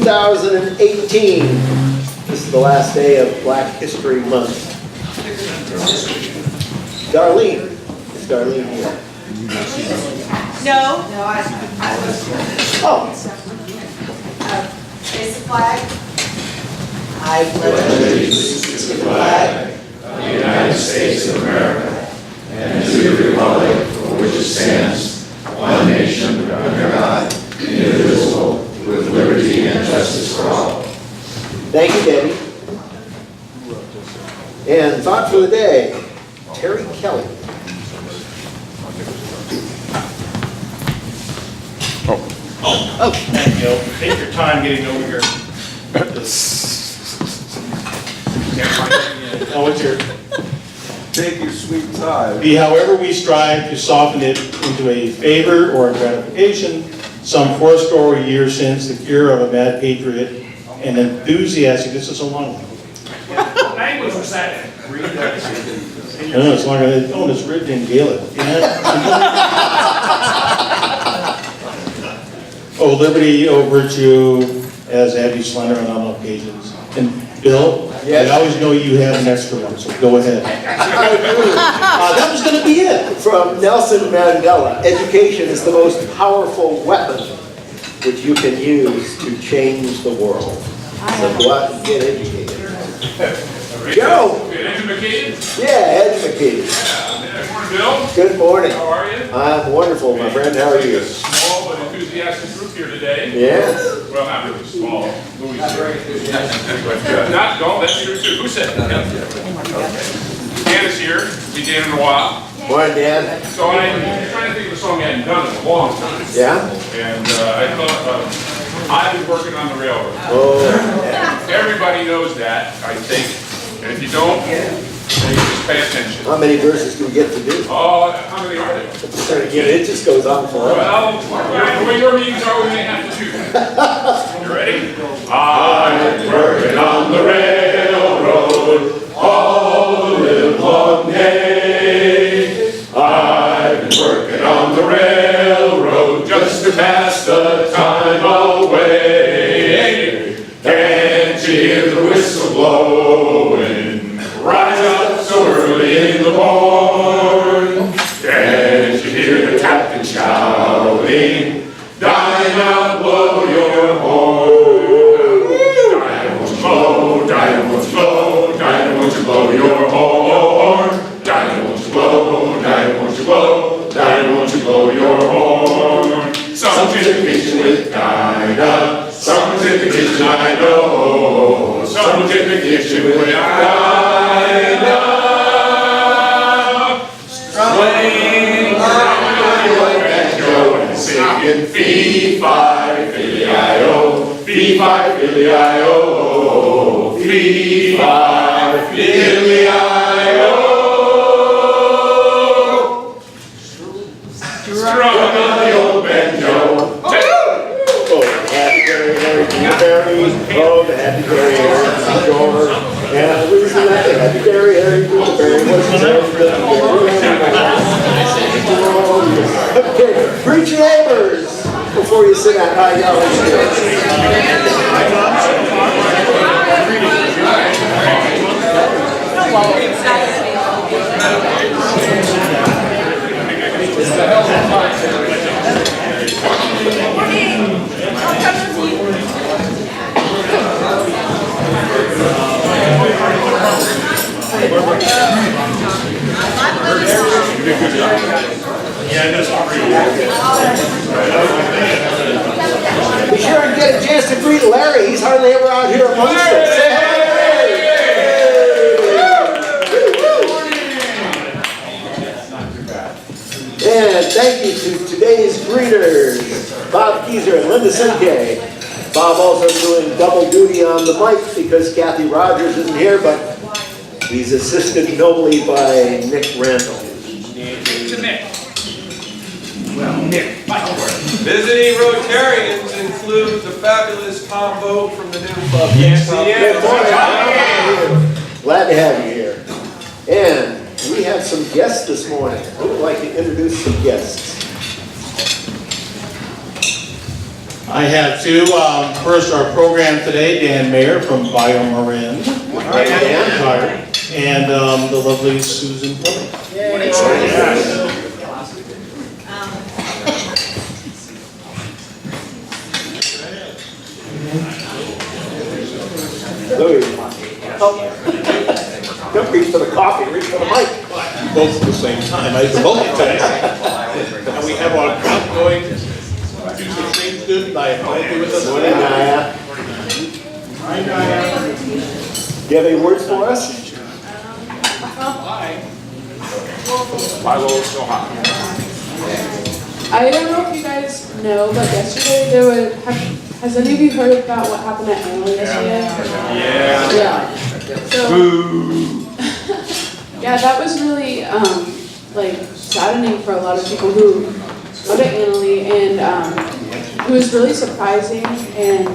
2018. This is the last day of Black History Month. Darlene, is Darlene here? No. Oh. Raise the flag. I pledge allegiance to the flag of the United States of America and to the republic for which it stands, one nation under God, indivisible, with liberty and justice for all. Thank you, Debbie. And thought for the day, Terry Kelly. Thank you. Take your time getting over here. Oh, what's your? Take your sweet time. Be however we strive to soften it into a favor or a gratification, some fourscore years since the cure of a mad patriot and enthusiastic, this is a long one. What language was that? I don't know, it's longer than, oh, it's written in Gaelic. Oh, liberty, oh, virtue, as Abby Slender on all occasions. And Bill, Yes. I always know you have an extra one, so go ahead. That was going to be it. From Nelson Mandela, education is the most powerful weapon which you can use to change the world. So go out and get educated. Joe! Good educated? Yeah, educated. Good morning, Bill. Good morning. How are you? I'm wonderful, my friend. How are you? A small but enthusiastic group here today. Yes. Well, not really small. Louis not very enthusiastic. But not, no, that's true too. Who said that? Dan is here. We Dan in a while. Morning, Dan. So I'm trying to think of a song I hadn't done in a long time. Yeah? And I thought, I've been working on the railroad. Oh, Everybody knows that, I think. And if you don't, then you just pay attention. how many verses do we get to do? Oh, how many are there? It just goes on forever. Well, the way your meetings are, we may have to do that. You ready? I'm working on the railroad all the live long day. I've been working on the railroad just to pass the time away. Can't you hear the whistle blowing? Rise up so early in the morn. Can't you hear the captain shouting? Dynamo, blow your horn. Dynamo, blow, dynamo, blow, dynamo, blow your horn. Dynamo, blow, dynamo, blow, dynamo, blow your horn. Someone's in the kitchen with Dinah. Someone's in the kitchen, I know. Someone's in the kitchen with Dinah. Playing your banjo and singing fee-fi, filly-I-O, fee-fi, filly-I-O, fee-fi, filly-I-O. Strum on the old banjo. Oh, happy Harry, Harry, Dewberry. Oh, the happy Harry, Harry, George. And the reason that the happy Harry, Harry, Dewberry was okay, greet your neighbors before you sit down. Hi, y'all. Be sure and get a chance to greet Larry. He's hardly ever out here amongst us. Say hello, Larry. And thank you to today's greeters, Bob Keyser and Linda Simke. Bob also doing double duty on the mic because Kathy Rogers isn't here, but he's assisted nobly by Nick Randall. Visiting Rotarians include the fabulous Tom Vogt from the new club. Good morning. Glad to have you here. And we have some guests this morning. Who would like to introduce some guests? I have two. First, our program today, Dan Mayer from BioMarin. And the lovely Susan Fleming. Don't reach for the coffee, reach for the mic. Both at the same time. I multitask. And we have our outgoing Tuesday Trade student, Naya Blakely, with us. Morning, Naya. Do you have any words for us? I don't know if you guys know, but yesterday there was. Has any of you heard about what happened at Annalee yesterday? Yeah. So, yeah, that was really like saddening for a lot of people who go to Annalee, and it was really surprising, and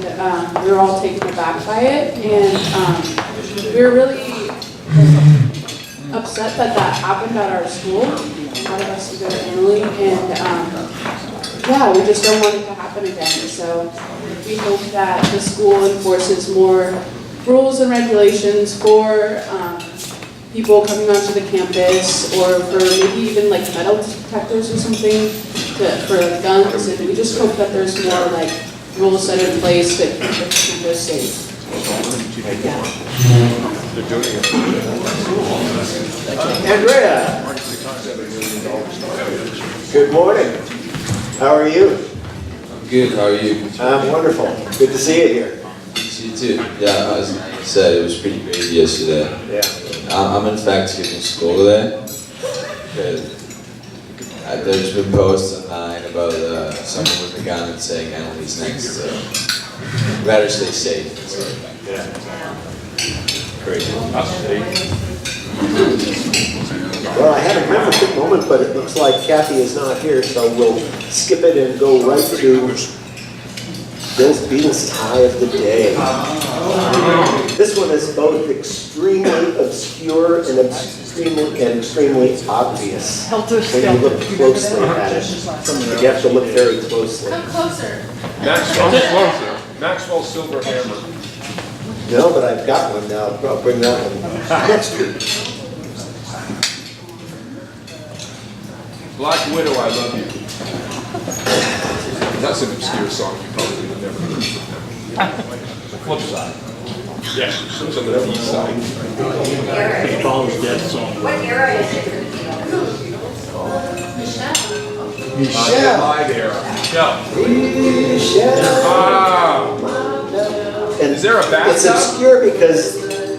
we were all taken aback by it, and we were really upset that that happened at our school. A lot of us who go to Annalee, and yeah, we just don't want it to happen again. So we hope that the school enforces more rules and regulations for people coming onto the campus, or for maybe even like metal detectors or something for like guns. And we just hope that there's more like rules set in place to keep the campus safe. Yeah. Andrea. Good morning. How are you? I'm good, how are you? I'm wonderful. Good to see you here. You too. Yeah, as I said, it was pretty crazy yesterday. Yeah. I'm in fact skipping school today. There's been posts online about someone with a gun and saying Annalee's next, so better stay safe. So. Yeah. Crazy. Well, I had a membership moment, but it looks like Kathy is not here, so we'll skip it and go right to Bill's Beatles tie of the day. This one is both extremely obscure and extremely obvious when you look closely at it. You have to look very closely. Come closer. Maxwell Silver Hammer. No, but I've got one now. I'll bring that one next week. Black Widow, I Love You. That's an obscure song you probably would never heard. The flip side. Yeah, it's on the B side. What era is it? Michelle. My era. Michelle. Michelle. And Is there a bathtub? it's obscure because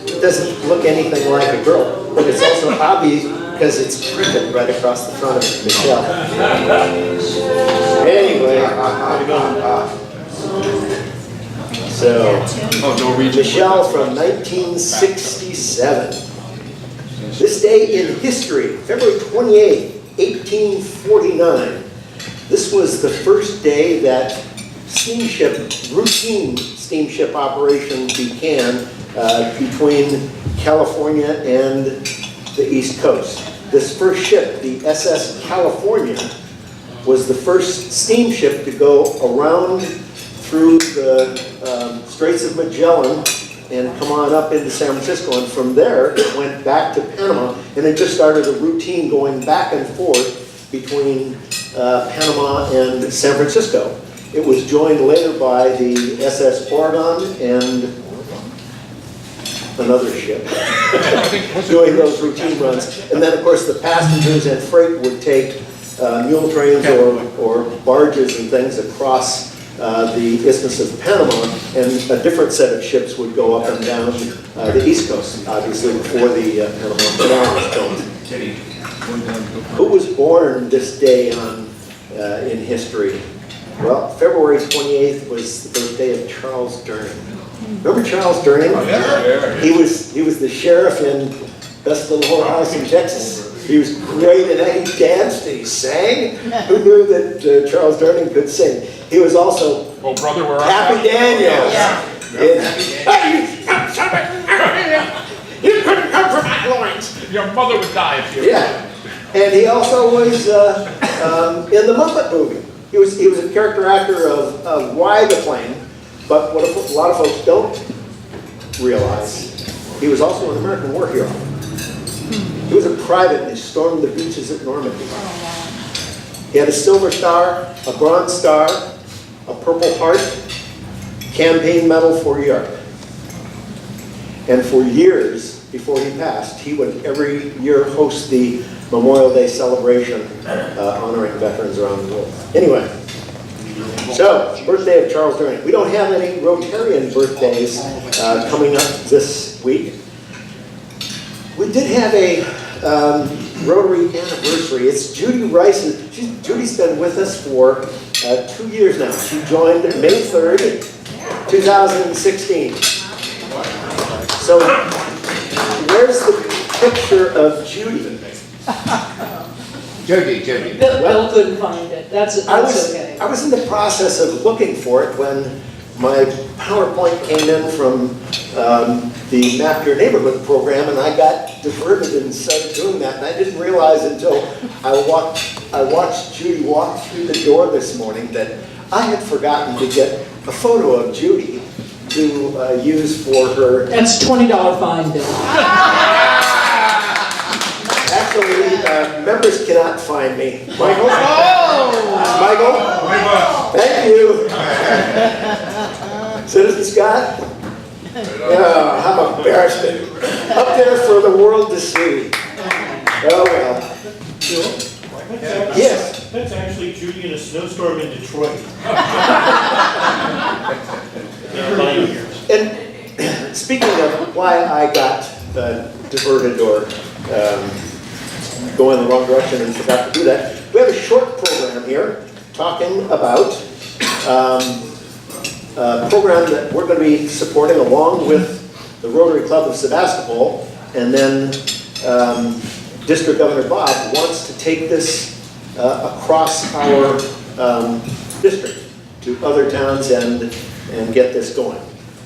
it doesn't look anything like a girl, but it's also obvious because it's printed right across the front of it, Michelle. Anyway, so Michelle from 1967. This day in history, February 28th, 1849. This was the first day that routine steamship operation began between California and the East Coast. This first ship, the SS California, was the first steamship to go around through the Straits of Magellan and come on up into San Francisco, and from there it went back to Panama, and it just started a routine going back and forth between Panama and San Francisco. It was joined later by the SS Oregon and another ship doing those routine runs. And then, of course, the passengers and freight would take mule trains or barges and things across the Isthmus of Panama, and a different set of ships would go up and down the East Coast, obviously, before the Panama Canal was built. Who was born this day in history? Well, February 28th was the birthday of Charles Durning. Remember Charles Durning? Oh, yeah. He was the sheriff in Best Little Whorehouse in Texas. He was great at it. He danced and he sang. Who knew that Charles Durning could sing? He was also Oh, brother, we're Happy Daniels. You couldn't come from my loins. Your mother would die if you. Yeah. And he also was in the Muppet movie. He was a character actor of Why the Plane, but what a lot of folks don't realize, he was also an American war hero. He was a private and he stormed the beaches at Normandy. He had a Silver Star, a Bronze Star, a Purple Heart, campaign medal for Europe. And for years before he passed, he would every year host the Memorial Day celebration honoring veterans around the world. Anyway, so birthday of Charles Durning. We don't have any Rotarian birthdays coming up this week. We did have a Rotary anniversary. It's Judy Rice's. Judy's been with us for 2 years now. She joined May 3rd, 2016. So where's the picture of Judy? Jody. Bill couldn't find it, that's okay. I was in the process of looking for it when my PowerPoint came in from the Map Your Neighborhood program, and I got diverted and started doing that, and I didn't realize until I watched Judy walk through the door this morning that I had forgotten to get a photo of Judy to use for her. That's $20 fine, Bill. Actually, members cannot find me. Michael? Michael? Thank you. Citizen Scott? Yeah, how embarrassing. Up there for the world to see. Oh, well. Yes. That's actually Judy in a snowstorm in Detroit. And speaking of why I got diverted or go in the wrong direction and forgot to do that, we have a short program here talking about a program that we're going to be supporting along with the Rotary Club of Sebastopol, and then District Governor Bob wants to take this across our district to other towns and get this going.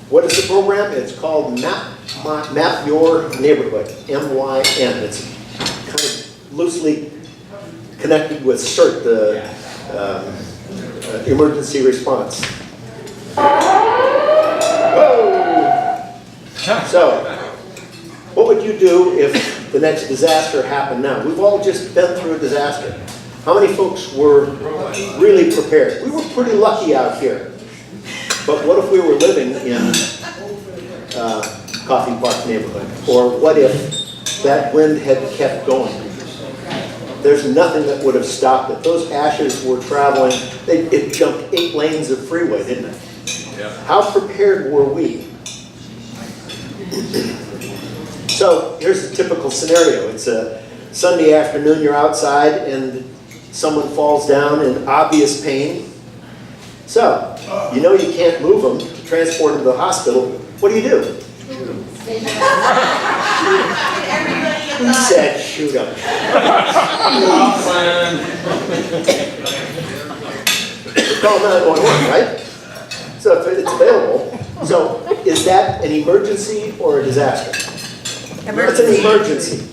What is the program? It's called Map Your Neighborhood, MYN. It's kind of loosely connected with CERT, the emergency response. Whoa! So, what would you do if the next disaster happened now? We've all just been through a disaster. How many folks were really prepared? We were pretty lucky out here. But what if we were living in Coffee Park neighborhood? Or what if that wind had kept going? There's nothing that would have stopped it. Those ashes were traveling. It jumped 8 lanes of freeway, didn't it? Yeah. How prepared were we? So here's a typical scenario. It's a Sunday afternoon, you're outside and someone falls down in obvious pain. So, you know you can't move them to transport them to the hospital. What do? Who said shoot them? Call 911, right? So if it's available. So is that an emergency or a disaster? It's an emergency.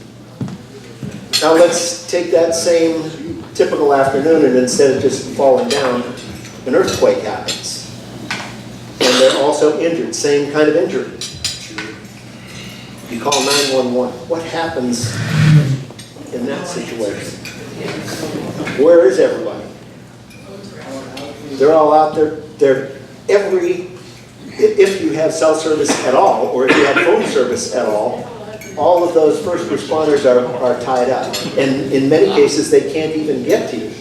Now let's take that same typical afternoon, and instead of just falling down, an earthquake happens. And they're also injured, same kind of injury. You call 911. What happens in that situation? Where is everybody? They're all out there. If you have cell service at all, or if you have phone service at all of those first responders are tied up. And in many cases, they can't even get to you.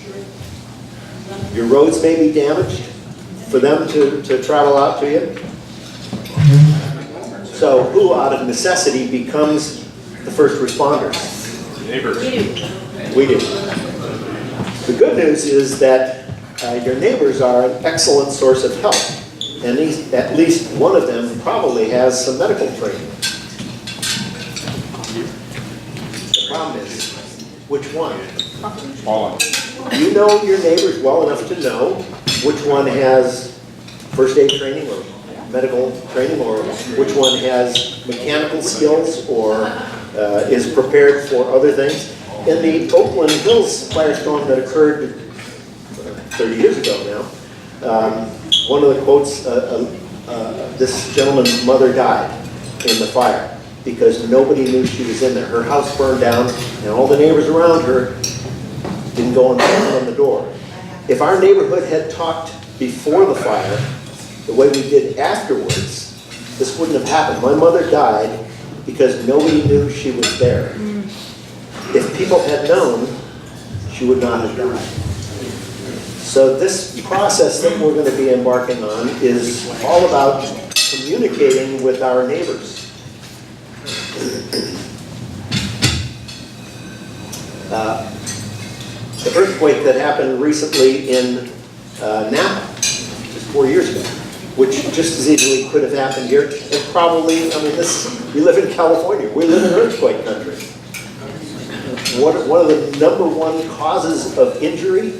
Your roads may be damaged for them to travel out to you. So who out of necessity becomes the first responders? Neighbors. We do. The good news is that your neighbors are an excellent source of help. And at least one of them probably has some medical training. The problem is, which one? All of You know your neighbors well enough to know which one has first aid training or medical training, or which one has mechanical skills or is prepared for other things. In the Oakland Hills firestorm that occurred 30 years ago now. One of the quotes, this gentleman's mother died in the fire because nobody knew she was in there. Her house burned down and all the neighbors around her didn't go and knock on the door. If our neighborhood had talked before the fire the way we did afterwards, this wouldn't have happened. My mother died because nobody knew she was there. If people had known, she would not have died. So this process that we're going to be embarking on is all about communicating with our neighbors. The earthquake that happened recently in Napa, just 4 years ago, which just as easily could have happened here, and probably, I mean, we live in California, we live in earthquake country. One of the #1 causes of injury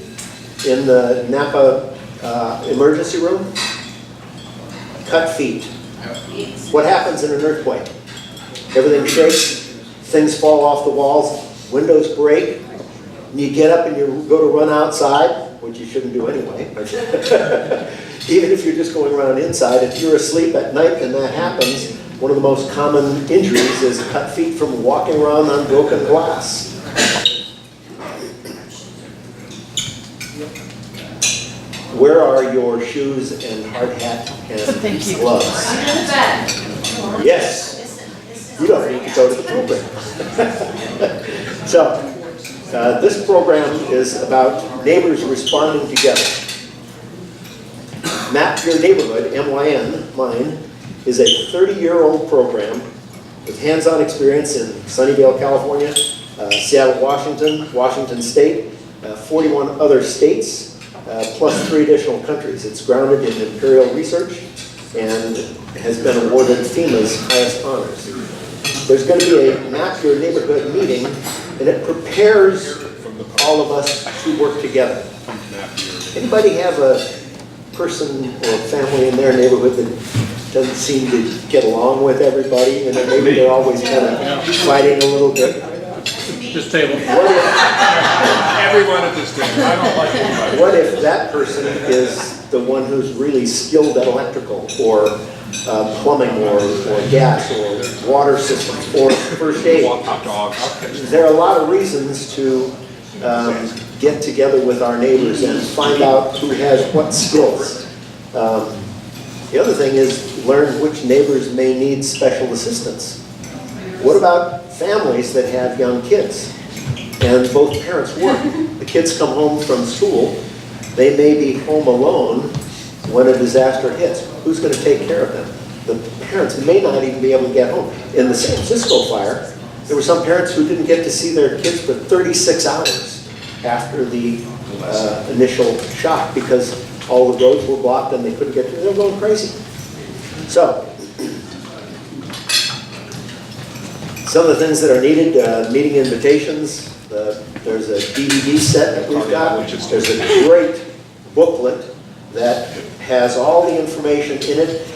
in the Napa emergency room? Cut feet. What happens in an earthquake? Everything shakes, things fall off the walls, windows break, and you get up and you go to run outside, which you shouldn't do anyway. Even if you're just going around inside, if you're asleep at night and that happens, one of the most common injuries is cut feet from walking around on broken glass. Where are your shoes and hard hat and gloves? Under the bed. Yes. You don't need to go to the program. So, this program is about neighbors responding together. Map Your Neighborhood, MYN, mine, is a 30-year-old program with hands-on experience in Sunnyvale, California, Seattle, Washington, Washington State, 41 other states, plus 3 additional countries. It's grounded in imperial research and has been awarded FEMA's highest honors. There's going to be a Map Your Neighborhood meeting, and it prepares all of us to work together. Anybody have a person or family in their neighborhood that doesn't seem to get along with everybody, and then maybe they're always kind of fighting a little bit? This table. Everyone at this table. I don't like anybody. What if that person is the one who's really skilled at electrical or plumbing or gas or water systems or first aid? There are a lot of reasons to get together with our neighbors and find out who has what skills. The other thing is learn which neighbors may need special assistance. What about families that have young kids and both parents work? The kids come home from school, they may be home alone when a disaster hits. Who's going to take care of them? The parents may not even be able to get home. In the San Francisco fire, there were some parents who didn't get to see their kids for 36 hours after the initial shock because all the roads were blocked and they couldn't get through. They were going crazy. So, some of the things that are needed, meeting invitations. There's a DVD set that we've got. There's a great booklet that has all the information in it,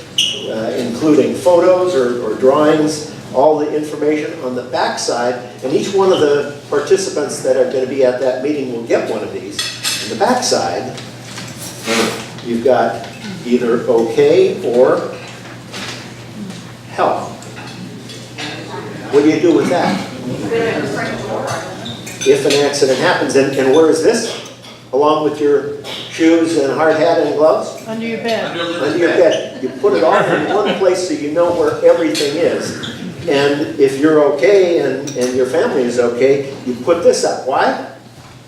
including photos or drawings, all the information on the back side, and each one of the participants that are going to be at that meeting will get one of these. On the back side, you've got either okay or help. What do you do with that? If an accident happens, and where is this? Along with your shoes and hard hat and gloves? Under your bed. Under your bed. You put it all in one place so you know where everything is. And if you're okay and your family is okay, you put this up. Why?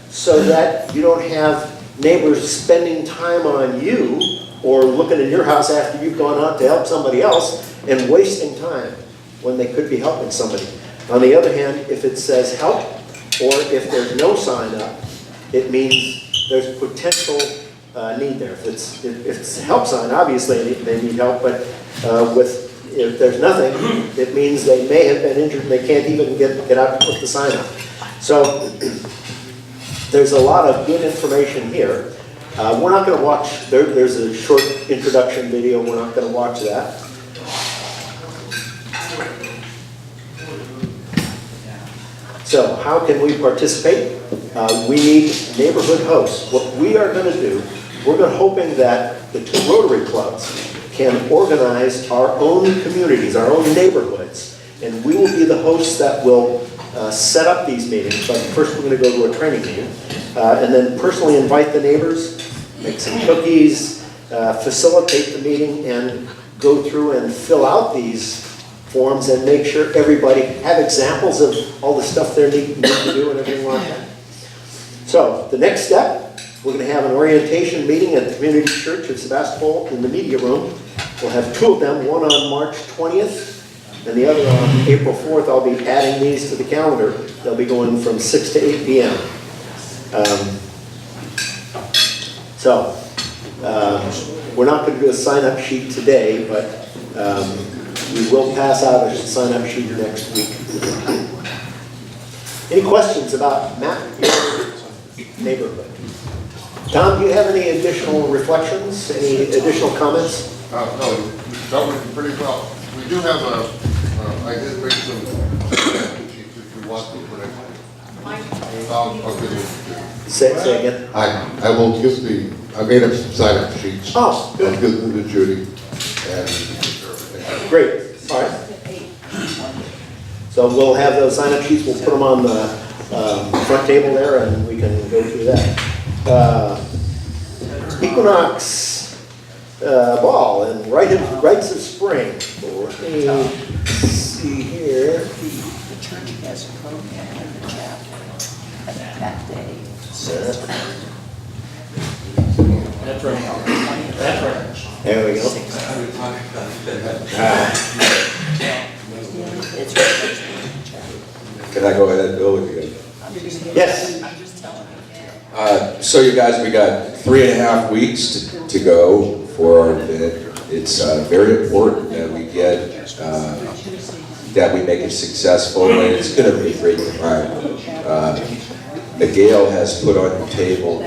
So that you don't have neighbors spending time on you or looking in your house after you've gone out to help somebody else and wasting time when they could be helping somebody. On the other hand, if it says help, or if there's no sign up, it means there's potential need there. If it's a help sign, obviously they need help, but if there's nothing, it means they may have been injured and they can't even get out to put the sign up. So there's a lot of good information here. We're not going to watch, there's a short introduction video, we're not going to watch that. So how can we participate? we need neighborhood hosts. What we are going to do, we're hoping that the two Rotary clubs can organize our own communities, our own neighborhoods, and we will be the hosts that will set up these meetings. But first, we're going to go to a training meeting, and then personally invite the neighbors, make some cookies, facilitate the meeting, and go through and fill out these forms and make sure everybody have examples of all the stuff they need to do and everything like that. So the next step, we're going to have an orientation meeting at the community church at Sebastopol in the media room. We'll have two of them, one on March 20th and the other on April 4th. I'll be adding these to the calendar. They'll be going from 6 to 8 p.m. We're not going to do a sign-up sheet today, but we will pass out a sign-up sheet next week. Any questions about Matt, your neighborhood? Tom, do you have any additional reflections, any additional comments? No, you covered it pretty well. We do have I did bring some sheets if you want to put it. I'll give it. Say again. I will give I made up some sign-up sheets. Oh, good. I'll give them to Judy. And Great, all right. So we'll have those sign-up sheets, we'll put them on the front table there and we can go through that. Equinox ball and rites of spring. Let me see here. The church has a program in the chapel that day. That's right. That's right. There we go. Can I go ahead, Bill, with you? Yes. So you guys, we got 3.5 weeks to go for our event. It's very important that we get, that we make it successful, and it's going to be a great time. Gail has put on the table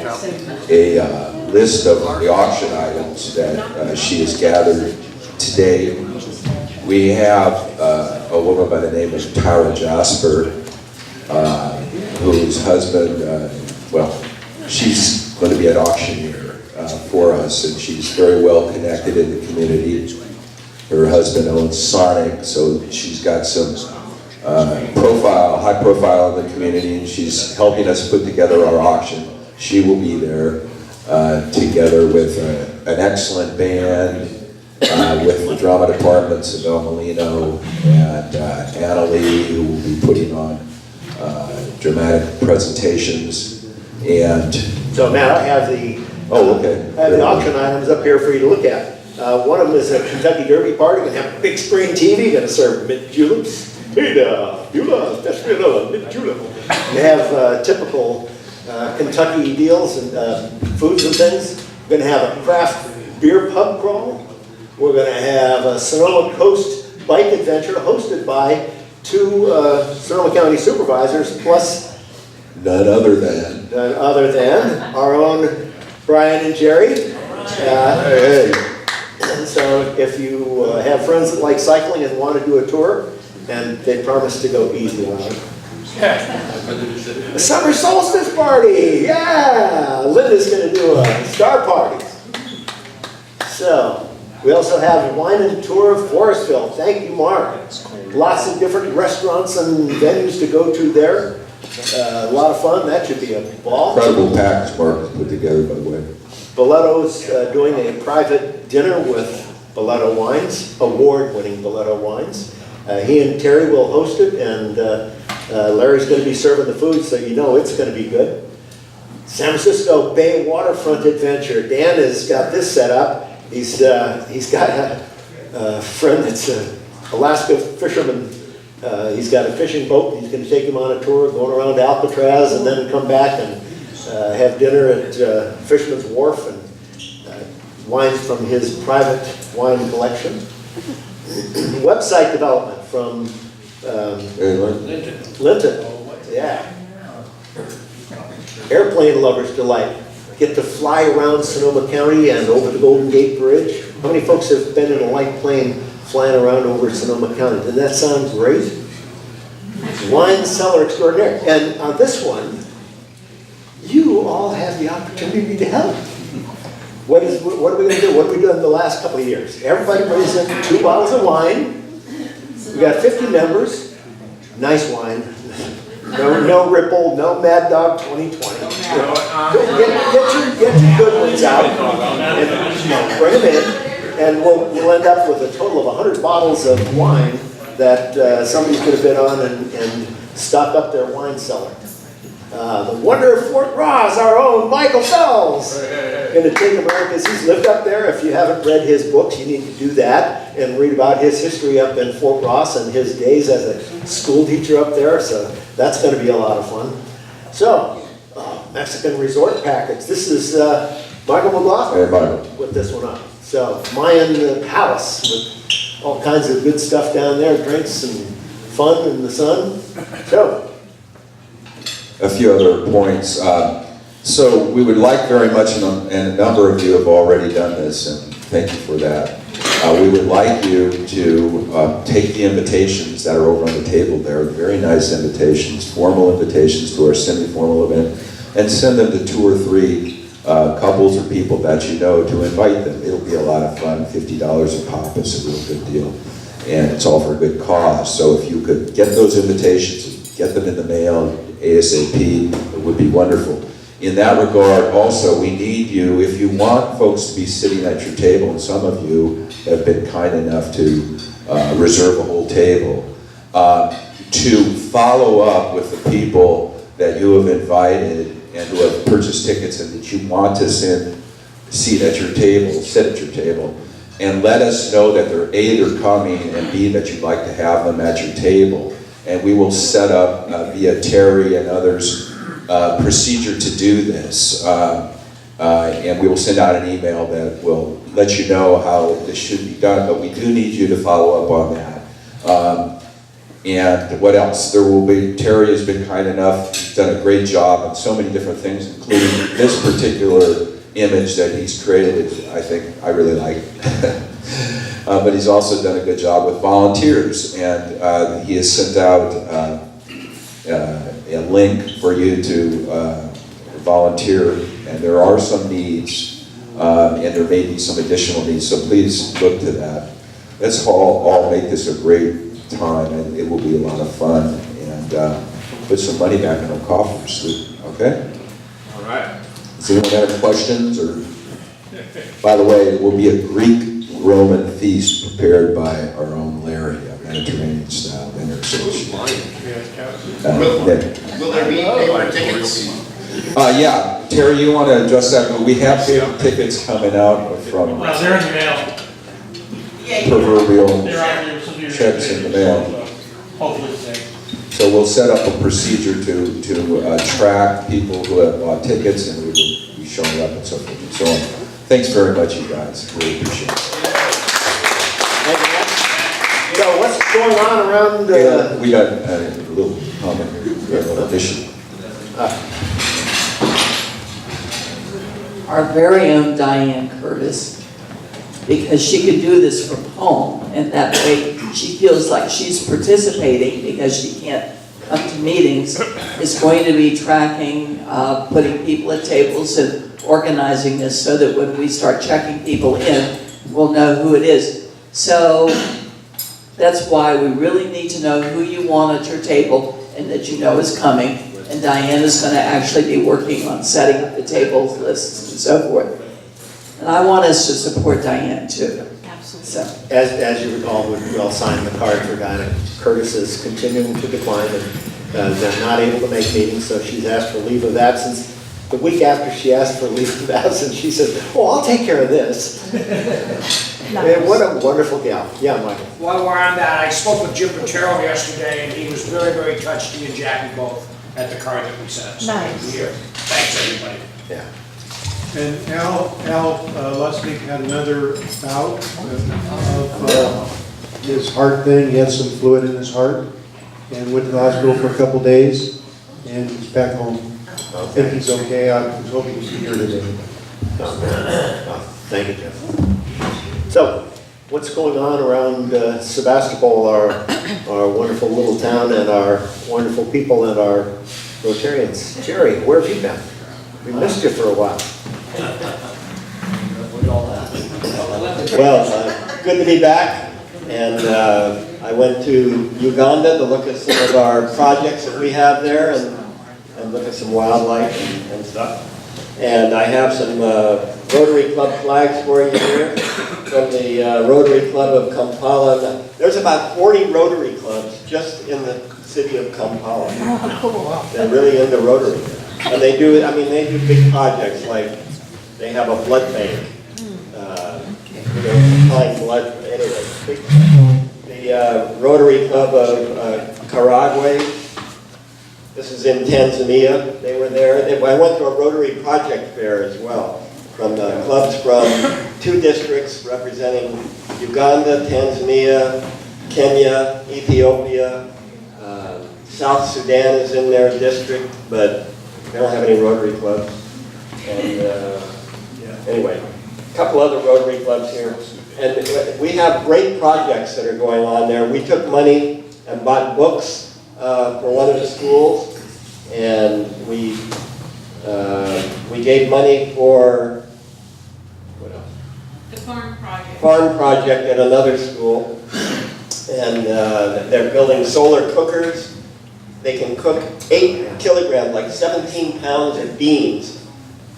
a list of the auction items that she has gathered today. We have a woman by the name of Tara Jasper, whose husband, she's going to be an auctioneer for us, and she's very well connected in the community. Her husband owns Sonic, so she's got some high profile in the community, and she's helping us put together our auction. She will be there together with an excellent band, with the drama departments of El Molino and Anna Lee, who will be putting on dramatic presentations. And so Matt, I have the auction items up here for you to look at. One of them is a Kentucky Derby party. We're going to have a big screen TV, going to serve mint juleps. Hey there, mint julep. We have typical Kentucky deals and foods and things. We're going to have a craft beer pub crawl. We're going to have a Sonoma Coast bike adventure hosted by two Sonoma County supervisors, plus none other than our own Brian and Jerry. So if you have friends that like cycling and want to do a tour, and they promise to go easy on it. A summer solstice party, yeah! Linda's going to do a star party. So, we also have a wine and tour of Forestville. Thank you, Mark. Lots of different restaurants and venues to go to there. A lot of fun. That should be a ball. incredible package Mark put together, by the way. Boletto's doing a private dinner with Boletto Wines, award-winning Boletto Wines. He and Terry will host it, and Larry's going to be serving the food, so you know it's going to be good. San Francisco Bay Waterfront Adventure. Dan has got this set up. He's got a friend that's an Alaska fisherman. He's got a fishing boat. He's going to take him on a tour going around Alcatraz and then come back and have dinner at Fisherman's Wharf and wines from his private wine collection. Website development from Linton. Yeah. Airplane lovers delight. Get to fly around Sonoma County and over the Golden Gate Bridge. How many folks have been in a light plane flying around over Sonoma County? Doesn't that sound great? Wine cellar extraordinaire. And on this one, has the opportunity to help. What are we going to do? What have we done the last couple of years? Everybody brings in 2 bottles of wine. We got 50 members. Nice wine. No Ripple, no Mad Dog 2020. Get your good ones out and bring them in, and we'll end up with a total of 100 bottles of wine that somebody's going to bid on and stock up their wine cellar. The wonder of Fort Ross, our own Michael Fells, going to take America's. He's lived up there. If you haven't read his books, you need to do that and read about his history up in Fort Ross and his days as a school teacher up there. So that's going to be a lot of fun. So, Mexican resort package. This is Michael McLaughlin. Hey, Michael. With this one up. So, Mayan Palace with all kinds of good stuff down there, drinks and fun in the sun. So, a few other points. So we would like very much, and a number of you have already done this, and thank you for that. We would like you to take the invitations that are over on the table there, very nice invitations, formal invitations to our semi-formal event, and send them to 2 or 3 couples or people that you know to invite them. It'll be a lot of fun. $50 a pop is a real good deal, and it's all for a good cause. So if you could get those invitations, get them in the mail ASAP, it would be wonderful. In that regard, also, we need you, if you want folks to be sitting at your table, and some of you have been kind enough to reserve a whole table, to follow up with the people that you have invited and who have purchased tickets and that you want to sit at your table, and let us know that they're A, they're coming, and B, that you'd like to have them at your table. And we will set up via Terry and others procedure to do this. And we will send out an email that will let you know how this should be done, but we do need you to follow up on that. And what else? Terry has been kind enough, he's done a great job on so many different things, including this particular image that he's created. I think I really like. But he's also done a good job with volunteers, and he has sent out a link for you to volunteer, and there are some needs, and there may be some additional needs, so please look to that. Let's all make this a great time, and it will be a lot of fun, and put some money back in our coffers, okay? All right. Does anyone have questions? Or, by the way, it will be a Greek-Roman feast prepared by our own Larry, a Mediterranean style dinner. Will there be paper tickets? Yeah, Terry, you want to address that? We have paper tickets coming out from Well, they're in the mail. proverbial They're out here, so you're- checks in the mail. Hopefully the same. So we'll set up a procedure to track people who have bought tickets, and we will be showing up and so forth and so on. Thanks very much, you guys. Really appreciate it. So what's going on around? We got a little comment here, a little addition. Our very own Diane Curtis, because she could do this from home, and that way she feels like she's participating because she can't come to meetings, is going to be tracking, putting people at tables and organizing this so that when we start checking people in, we'll know who it is. So that's why we really need to know who you want at your table and that you know is coming. And Diane is going to actually be working on setting up the tables, lists, and so forth. And I want us to support Diane too. Absolutely. So. As you recall, we all signed the card for Diana. Curtis is continuing to decline and they're not able to make meetings, so she's asked for leave of absence. The week after she asked for leave of absence, she said, "Oh, I'll take care of this." Man, what a wonderful gal. Yeah, Michael. While we're on that, I spoke with Jim Patero yesterday, and he was very, very touched, he and Jackie both, at the card that we sent. So Nice. here. Thanks, everybody. Yeah. And Al Lustig had another bout of his heart thing. He had some fluid in his heart and went to the hospital for a couple days, and he's back home. I think he's okay. I was hoping he'd be here today. Thank you, Jeff. So, what's going on around Sebastopol, our wonderful little town, and our wonderful people and our Rotarians? Jerry, where have you been? We missed you for a while. Well, good to be back, and I went to Uganda to look at some of our projects that we have there and look at some wildlife and stuff. And I have some Rotary Club flags for you here from the Rotary Club of Kampala. There's about 40 Rotary clubs just in the city of Kampala. They're really into Rotary. And they do, I mean, they do big projects like they have a blood bank. Find blood, anyway. The Rotary Club of Karagwe. This is in Tanzania. They were there. I went to a Rotary project fair as well, from clubs from 2 districts representing Uganda, Tanzania, Kenya, Ethiopia. South Sudan is in their district, but they don't have any Rotary clubs. And anyway, a couple other Rotary clubs here. And we have great projects that are going on there. We took money and bought books for one of the schools, and we gave money for what else? The farm project. Farm project at another school, and they're building solar cookers. They can cook 8 kilograms, like 17 pounds of beans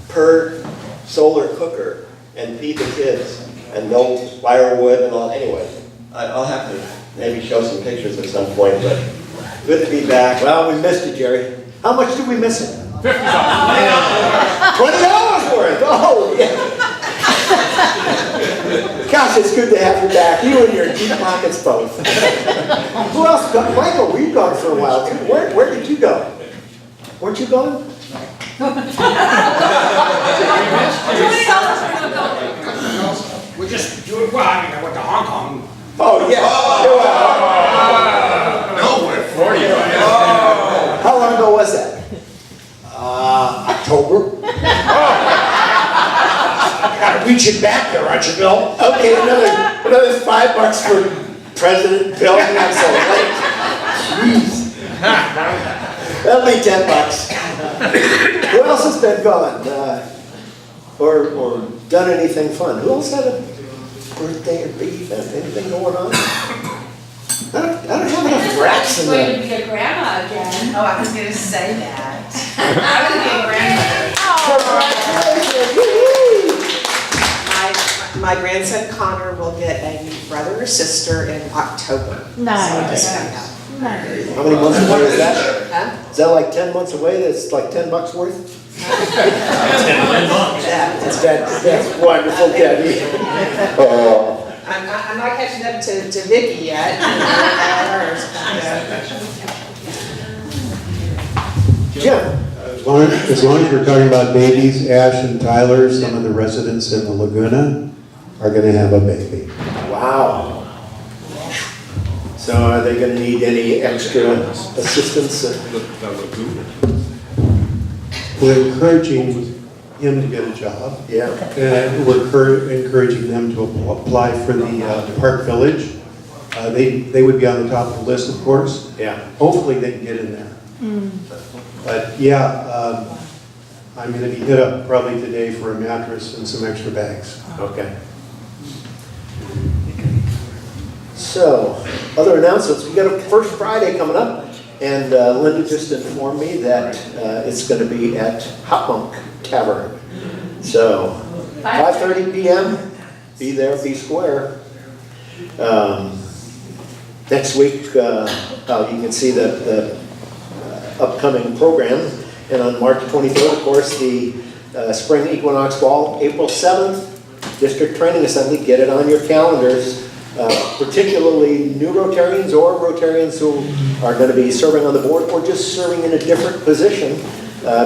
per solar cooker, and feed the kids. And no firewood and all. Anyway, I'll have to maybe show some pictures at some point, but good to be back. Well, we missed you, Jerry. How much did we miss it? $50. $20 worth. Oh, yeah. Gosh, it's good to have you back. You and your deep pockets both. Who else? Michael, we've gone for a while too. Where did you go? Weren't you going? We just do it well. I mean, I went to Hong Kong. Oh, yeah. No, for you. How long ago was that? October. Gotta reach it back there, aren't you, Bill? Okay, another $5 for President Bill. I'm so late. Jeez. That'll be $10. Who else has been gone? Or done anything fun? Who else had a birthday or big event? Anything going on? I don't have enough rats in I'm going there. to be a grandma again. Oh, I was going to say that. I'm going to be a grandmother. My grandson Connor will get a new brother or sister in October. Nice. So just found out. Nice. How many months away is that? Huh? Is that like 10 months away? That's like $10 worth? That's wonderful, Debbie. Oh. I'm not catching up to Vicky yet. Jim? As long as we're talking about babies, Ash and Tyler, some of the residents in the Laguna, are going to have a baby. Wow. So are they going to need any extra assistance? We're encouraging him to get a job. Yeah. And we're encouraging them to apply for the Park Village. They would be on the top of the list, of course. Yeah. Hopefully they can get in there. But yeah, I'm going to be hit up probably today for a mattress and some extra bags. Okay. So, other announcements. We got a First Friday coming up, and Linda just informed me that it's going to be at Hot Monk Tavern. So, 5:30 p.m. Be there, be square. Next week, you can see the upcoming program, and on March 23rd, of course, the Spring Equinox Ball, April 7th, District Training Assembly. Get it on your calendars. Particularly new Rotarians or Rotarians who are going to be serving on the board or just serving in a different position.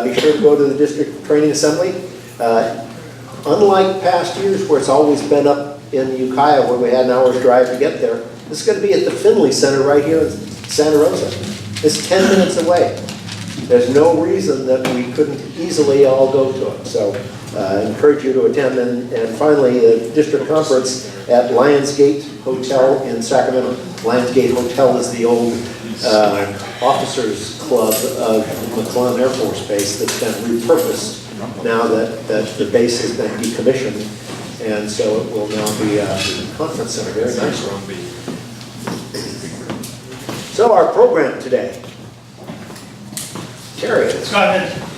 Be sure to go to the District Training Assembly. Unlike past years where it's always been up in Ukiah where we had an hour's drive to get there, this is going to be at the Finley Center right here in Santa Rosa. It's 10 minutes away. There's no reason that we couldn't easily all go to it. So I encourage you to attend. And finally, the district conference at Lionsgate Hotel in Sacramento. Lionsgate Hotel is the old officers club of McClellan Air Force Base that's been repurposed now that the base has been decommissioned. And so it will now be a conference center, very nice one. So our program today. Terry. Let's go ahead.